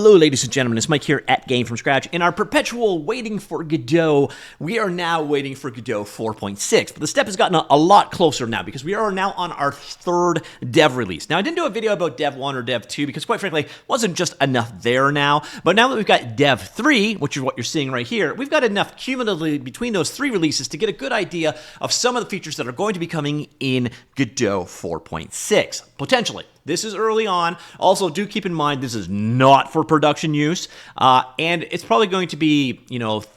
Hello, ladies and gentlemen, it's Mike here at Gamefromscratch. In our perpetual waiting for Godot, we are now waiting for Godot 4.6. But the step has gotten a lot closer now because we are now on our third dev release. Now, I didn't do a video about Dev 1 or Dev 2 because, quite frankly, wasn't just enough there now. But now that we've got Dev 3, which is what you're seeing right here, we've got enough cumulatively between those three releases to get a good idea of some of the features that are going to be coming in Godot 4.6, potentially. This is early on. Also, do keep in mind this is not for production use, and it's probably going to be,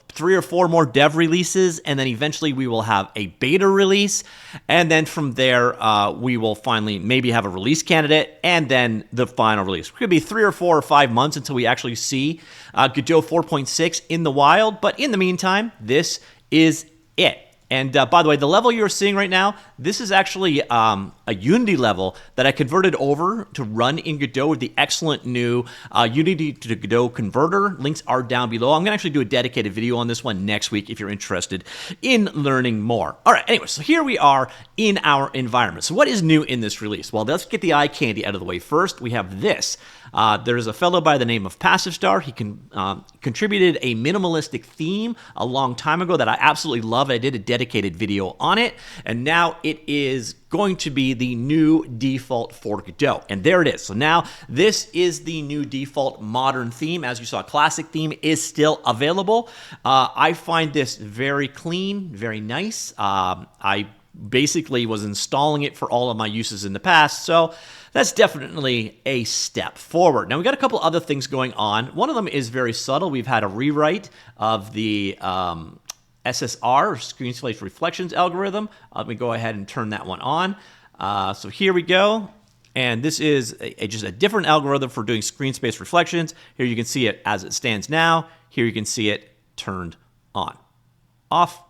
3 or 4 more dev releases, and then eventually we will have a beta release, and then from there we will finally maybe have a release candidate, and then the final release. It could be 3 or 4 or 5 months until we actually see Godot 4.6 in the wild, but in the meantime, this is it. And by the way, the level you're seeing right now, this is actually a Unity level that I converted over to run in Godot with the excellent new Unity to Godot converter. Links are down below. I'm going to actually do a dedicated video on this one next week if you're interested in learning more. All right, anyway, so here we are in our environment. So what is new in this release? Well, let's get the eye candy out of the way first. We have this. There's a fellow by the name of Passivestar. He contributed a minimalistic theme a long time ago that I absolutely love. I did a dedicated video on it, and now it is going to be the new default for Godot. And there it is. So now this is the new default modern theme. As you saw, classic theme is still available. I find this very clean, very nice. I basically was installing it for all of my uses in the past, so that's definitely a step forward. Now, we got a couple other things going on. One of them is very subtle. We've had a rewrite of the SSR, or Screen Space Reflections algorithm. Let me go ahead and turn that one on. So here we go. And this is just a different algorithm for doing screen space reflections. Here you can see it as it stands now. Here you can see it turned on. Off,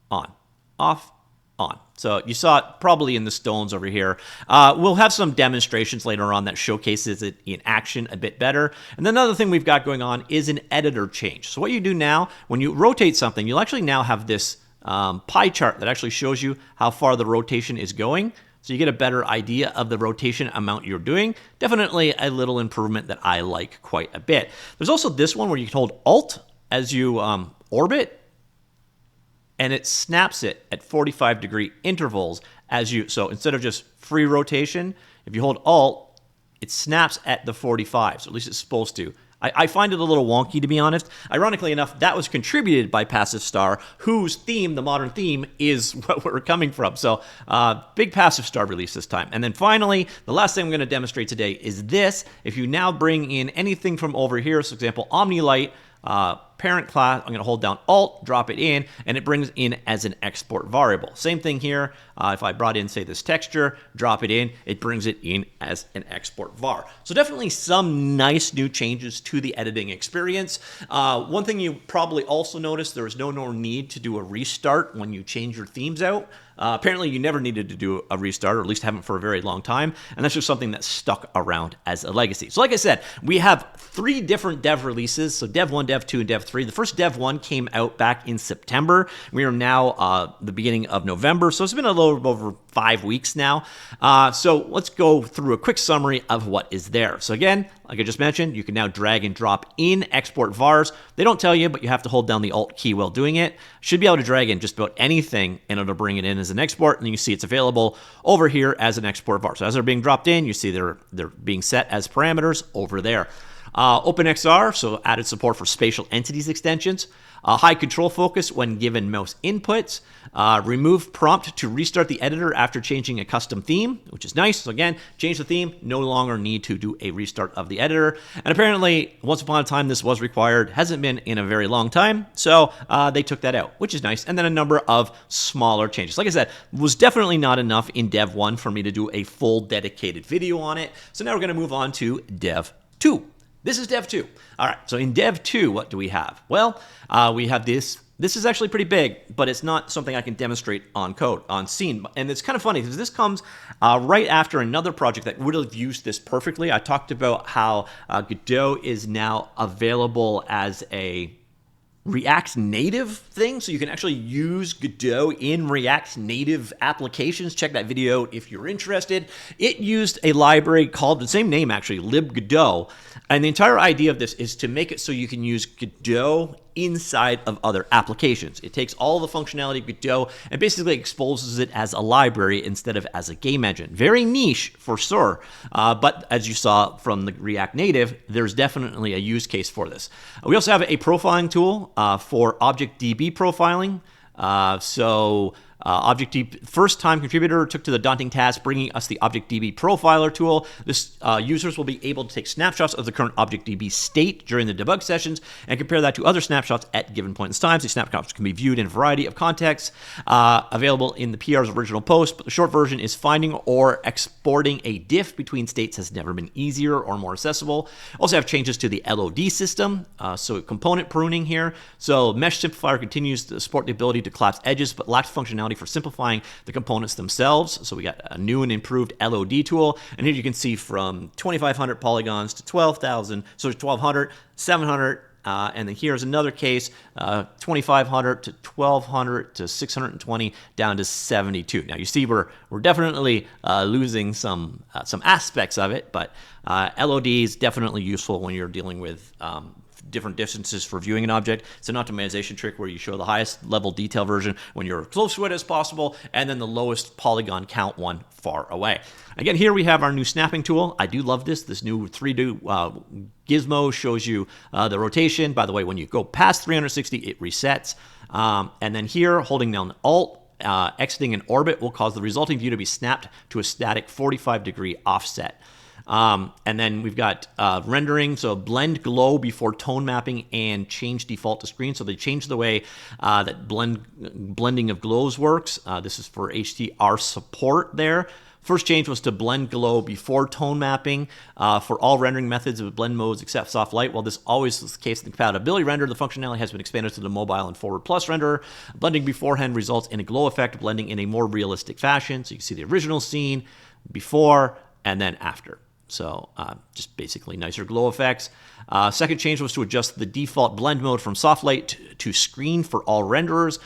on, off, on. So you saw it probably in the stones over here. We'll have some demonstrations later on that showcases it in action a bit better. And then another thing we've got going on is an editor change. So what you do now, when you rotate something, you'll actually now have this pie chart that actually shows you how far the rotation is going. So you get a better idea of the rotation amount you're doing. Definitely a little improvement that I like quite a bit. There's also this one where you can hold Alt as you orbit, and it snaps it at 45-degree intervals as you, so instead of just free rotation, if you hold Alt, it snaps at the 45, so at least it's supposed to. I find it a little wonky, to be honest. Ironically enough, that was contributed by Passivestar, whose theme, the modern theme, is what we're coming from. So big Passivestar release this time. And then finally, the last thing I'm going to demonstrate today is this. If you now bring in anything from over here, so for example, OmniLight, parent class, I'm going to hold down Alt, drop it in, and it brings in as an export variable. Same thing here. If I brought in, say, this texture, drop it in, it brings it in as an export var. So definitely some nice new changes to the editing experience. One thing you probably also noticed, there is no more need to do a restart when you change your themes out. Apparently, you never needed to do a restart, or at least haven't for a very long time, and that's just something that's stuck around as a legacy. So like I said, we have 3 different dev releases, so Dev 1, Dev 2, and Dev 3. The first Dev 1 came out back in September. We are now the beginning of November, so it's been a little over 5 weeks now. So let's go through a quick summary of what is there. So again, like I just mentioned, you can now drag and drop in export vars. They don't tell you, but you have to hold down the Alt key while doing it. Should be able to drag in just about anything, and it'll bring it in as an export, and you see it's available over here as an export var. So as they're being dropped in, you see they're being set as parameters over there. OpenXR, so added support for spatial entities extensions. High control focus when given mouse inputs. Remove prompt to restart the editor after changing a custom theme, which is nice. So again, change the theme, no longer need to do a restart of the editor. And apparently, once upon a time, this was required. Hasn't been in a very long time, so they took that out, which is nice. And then a number of smaller changes. Like I said, was definitely not enough in Dev 1 for me to do a full dedicated video on it. So now we're going to move on to Dev 2. This is Dev 2. All right, so in Dev 2, what do we have? Well, we have this. This is actually pretty big, but it's not something I can demonstrate on code, on scene. And it's kind of funny because this comes right after another project that would have used this perfectly. I talked about how Godot is now available as a React Native thing, so you can actually use Godot in React Native applications. Check that video if you're interested. It used a library called the same name, actually, libgodot. And the entire idea of this is to make it so you can use Godot inside of other applications. It takes all the functionality of Godot and basically exposes it as a library instead of as a game engine. Very niche for sure, but as you saw from the React Native, there's definitely a use case for this. We also have a profiling tool for ObjectDB profiling. ObjectDB first-time contributor took to the daunting task bringing us the ObjectDB profiler tool. This users will be able to take snapshots of the current ObjectDB state during the debug sessions and compare that to other snapshots at given points in time. These snapshots can be viewed in a variety of contexts, available in the PR's original post, but the short version is finding or exporting a diff between states has never been easier or more accessible. Also have changes to the LOD system, so component pruning here. So Mesh Simplifier continues to support the ability to collapse edges, but lacks functionality for simplifying the components themselves. So we got a new and improved LOD tool. And here you can see from 2,500 polygons to 12,000. So 1,200, 700, and then here's another case, 2,500 to 1,200 to 620 down to 72. Now you see we're definitely losing some aspects of it, but LOD is definitely useful when you're dealing with different distances for viewing an object. It's an optimization trick where you show the highest level detail version when you're close to it as possible, and then the lowest polygon count one far away. Again, here we have our new snapping tool. I do love this. This new 3D Gizmo shows you the rotation. By the way, when you go past 360, it resets. And then here, holding down Alt, exiting an orbit will cause the resulting view to be snapped to a static 45-degree offset. And then we've got rendering, so blend glow before tone mapping and change default to screen. So they changed the way that blending of glows works. This is for HDR support there. First change was to blend glow before tone mapping for all rendering methods of blend modes except soft light. While this always was the case in the compatibility render, the functionality has been expanded to the mobile and forward plus renderer. Blending beforehand results in a glow effect, blending in a more realistic fashion. So you can see the original scene before and then after. So just basically nicer glow effects. Second change was to adjust the default blend mode from soft light to screen for all renderers.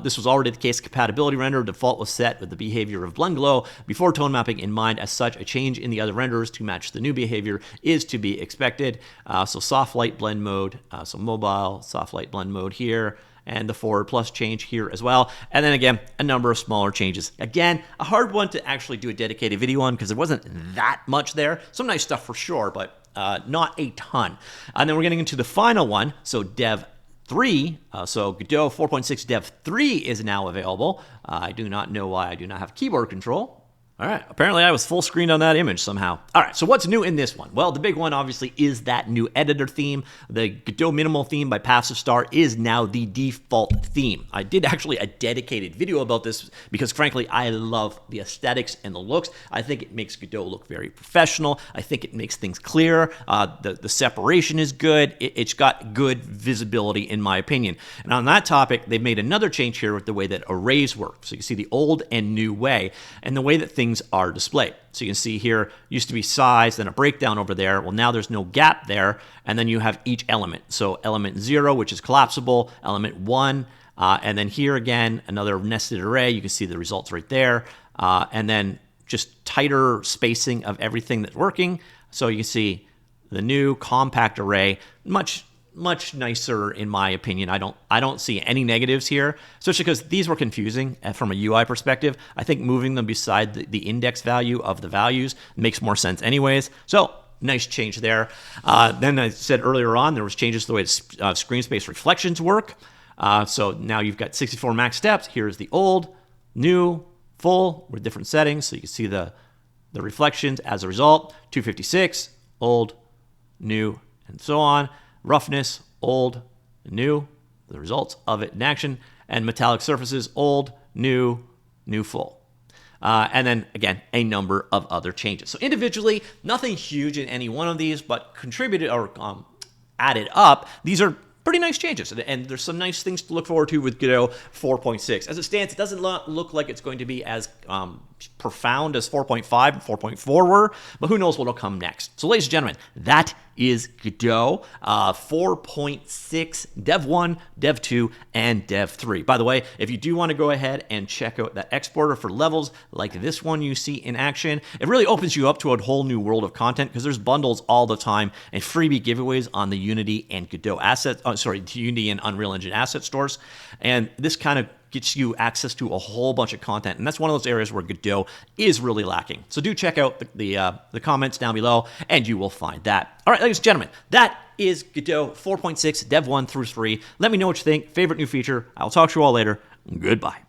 This was already the case. Compatibility render default was set with the behavior of blend glow before tone mapping in mind. As such, a change in the other renderers to match the new behavior is to be expected. So soft light blend mode, so mobile soft light blend mode here, and the forward plus change here as well. And then again, a number of smaller changes. Again, a hard one to actually do a dedicated video on because there wasn't that much there. Some nice stuff for sure, but not a ton. And then we're getting into the final one. So Dev3, so Godot 4.6 Dev3 is now available. I do not know why I do not have keyboard control. All right, apparently I was full screen on that image somehow. All right, so what's new in this one? Well, the big one obviously is that new editor theme. The Godot Minimal theme by Passivestar is now the default theme. I did actually a dedicated video about this because frankly, I love the aesthetics and the looks. I think it makes Godot look very professional. I think it makes things clear. The separation is good. It's got good visibility in my opinion. And on that topic, they've made another change here with the way that arrays work. So you can see the old and new way and the way that things are displayed. So you can see here, used to be size, then a breakdown over there. Well, now there's no gap there. And then you have each element. So element 0, which is collapsible, element 1, and then here again, another nested array. You can see the results right there. And then just tighter spacing of everything that's working. So you can see the new compact array, much nicer in my opinion. I don't see any negatives here, especially because these were confusing from a UI perspective. I think moving them beside the index value of the values makes more sense anyways. So nice change there. Then I said earlier on, there was changes to the way screen space reflections work. So now you've got 64 max steps. Here's the old, new, full with different settings. So you can see the reflections as a result, 256, old, new, and so on. Roughness, old, new, the results of it in action, and metallic surfaces, old, new, full. And then, again, a number of other changes. So individually, nothing huge in any one of these, but contributed or added up, these are pretty nice changes. And there's some nice things to look forward to with Godot 4.6. As it stands, it doesn't look like it's going to be as profound as 4.5 and 4.4 were, but who knows what will come next. So ladies and gentlemen, that is Godot 4.6, Dev 1, Dev 2, and Dev 3. By the way, if you do want to go ahead and check out that exporter for levels like this one you see in action, it really opens you up to a whole new world of content because there's bundles all the time and freebie giveaways on the Unity and Godot Unity and Unreal Engine asset stores. And this kind of gets you access to a whole bunch of content. And that's one of those areas where Godot is really lacking. So do check out the comments down below and you will find that. All right, ladies and gentlemen, that is Godot 4.6, Dev 1 through 3. Let me know what you think. Favorite new feature. I'll talk to you all later. Goodbye.